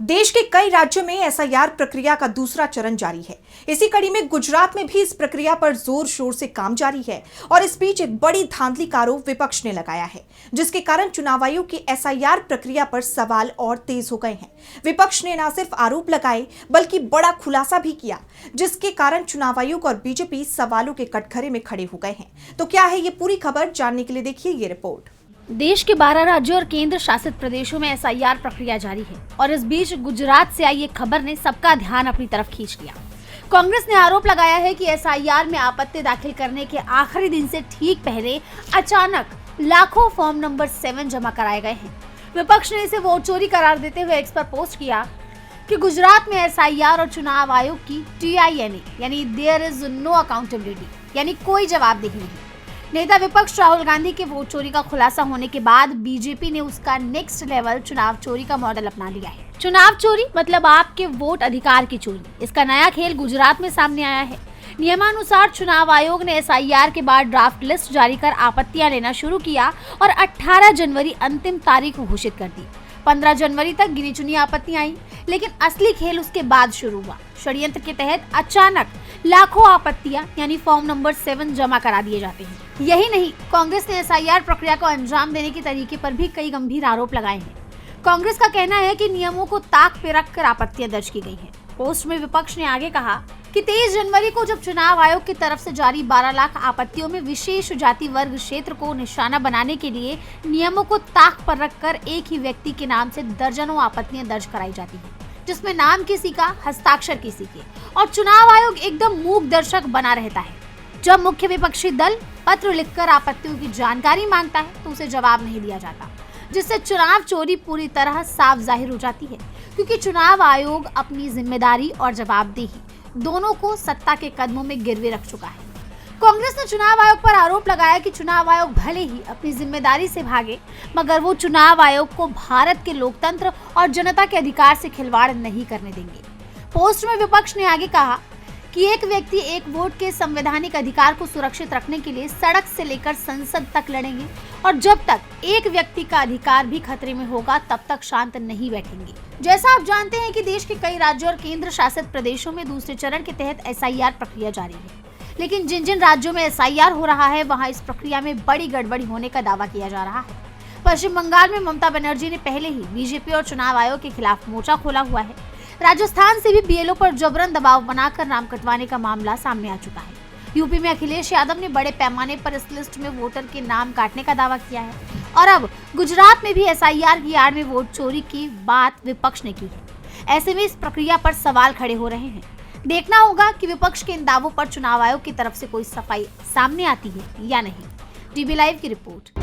देश के कई राज्यों में एसआईआर प्रक्रिया का दूसरा चरण जारी है। इसी कड़ी में गुजरात में भी इस प्रक्रिया पर जोर शोर से काम जारी है और इस बीच एक बड़ी धांधली का आरोप विपक्ष ने लगाया है, जिसके कारण चुनाव आयोग की एसआईआर प्रक्रिया पर सवाल और तेज हो गए हैं। विपक्ष ने न सिर्फ आरोप लगाए बल्कि बड़ा खुलासा भी किया, जिसके कारण चुनाव आयोग और बीजेपी सवालों के कटघरे में खड़े हो गए हैं। तो क्या है ये पूरी खबर, जानने के लिए देखिए ये रिपोर्ट। देश के 12 राज्यों और केंद्र शासित प्रदेशों में एसआईआर प्रक्रिया जारी है और इस बीच गुजरात से आई एक खबर ने सबका ध्यान अपनी तरफ खींच लिया। कांग्रेस ने आरोप लगाया है कि एसआईआर में आपत्ति दाखिल करने के आखिरी दिन से ठीक पहले अचानक लाखों फॉर्म नंबर 7 जमा कराए गए हैं। विपक्ष ने इसे वोट चोरी करार देते हुए एक्स पर पोस्ट किया कि गुजरात में एसआईआर और चुनाव आयोग की TINA यानी देयर इज नो अकाउंटेबिलिटी यानी कोई जवाबदेही नहीं। नेता विपक्ष राहुल गांधी के वोट चोरी का खुलासा होने के बाद बीजेपी ने उसका नेक्स्ट लेवल चुनाव चोरी का मॉडल अपना लिया है। चुनाव चोरी मतलब आपके वोट अधिकार की चोरी। इसका नया खेल गुजरात में सामने आया है। नियमानुसार चुनाव आयोग ने एसआईआर के बाद ड्राफ्ट लिस्ट जारी कर आपत्तियां लेना शुरू किया और 18 जनवरी अंतिम तारीख घोषित कर दी। 15 जनवरी तक गिनी चुनी आपत्तियां आई, लेकिन असली खेल उसके बाद शुरू हुआ। षड्यंत्र के तहत अचानक लाखों आपत्तियां यानी फॉर्म नंबर 7 जमा करा दिए जाते हैं। यही नहीं, कांग्रेस ने एसआईआर प्रक्रिया को अंजाम देने के तरीके पर भी कई गंभीर आरोप लगाए हैं। कांग्रेस का कहना है कि नियमों को ताक पे रखकर आपत्तियां दर्ज की गई हैं। पोस्ट में विपक्ष ने आगे कहा कि 23 जनवरी को जब चुनाव आयोग की तरफ से जारी 12 लाख आपत्तियों में विशेष जाति वर्ग क्षेत्र को निशाना बनाने के लिए नियमों को ताक पर रखकर एक ही व्यक्ति के नाम से दर्जनों आपत्तियां दर्ज कराई जाती हैं, जिसमें नाम किसी का, हस्ताक्षर किसी के, और चुनाव आयोग एकदम मूक दर्शक बना रहता है। जब मुख्य विपक्षी दल पत्र लिखकर आपत्तियों की जानकारी मांगता है तो उसे जवाब नहीं दिया जाता, जिससे चुनाव चोरी पूरी तरह साफ जाहिर हो जाती है, क्योंकि चुनाव आयोग अपनी जिम्मेदारी और जवाबदेही दोनों को सत्ता के कदमों में गिरवे रख चुका है। कांग्रेस ने चुनाव आयोग पर आरोप लगाया कि चुनाव आयोग भले ही अपनी जिम्मेदारी से भागे, मगर वो चुनाव आयोग को भारत के लोकतंत्र और जनता के अधिकार से खिलवाड़ नहीं करने देंगे। पोस्ट में विपक्ष ने आगे कहा कि एक व्यक्ति एक वोट के संवैधानिक अधिकार को सुरक्षित रखने के लिए सड़क से लेकर संसद तक लड़ेंगे और जब तक एक व्यक्ति का अधिकार भी खतरे में होगा तब तक शांत नहीं बैठेंगे। जैसा आप जानते हैं कि देश के कई राज्यों और केंद्र शासित प्रदेशों में दूसरे चरण के तहत एसआईआर प्रक्रिया जारी है, लेकिन जिन जिन राज्यों में एसआईआर हो रहा है वहां इस प्रक्रिया में बड़ी गड़बड़ी होने का दावा किया जा रहा है। पश्चिम बंगाल में ममता बनर्जी ने पहले ही बीजेपी और चुनाव आयोग के खिलाफ मोर्चा खोला हुआ है। राजस्थान से भी बीएलओ पर जबरन दबाव बनाकर नाम कटवाने का मामला सामने आ चुका है। यूपी में अखिलेश यादव ने बड़े पैमाने पर इस लिस्ट में वोटर के नाम काटने का दावा किया है और अब गुजरात में भी एसआईआर की आड़ में वोट चोरी की बात विपक्ष ने की है। ऐसे में इस प्रक्रिया पर सवाल खड़े हो रहे हैं। देखना होगा कि विपक्ष के इन दावों पर चुनाव आयोग की तरफ से कोई सफाई सामने आती है या नहीं। टीवी लाइव की रिपोर्ट।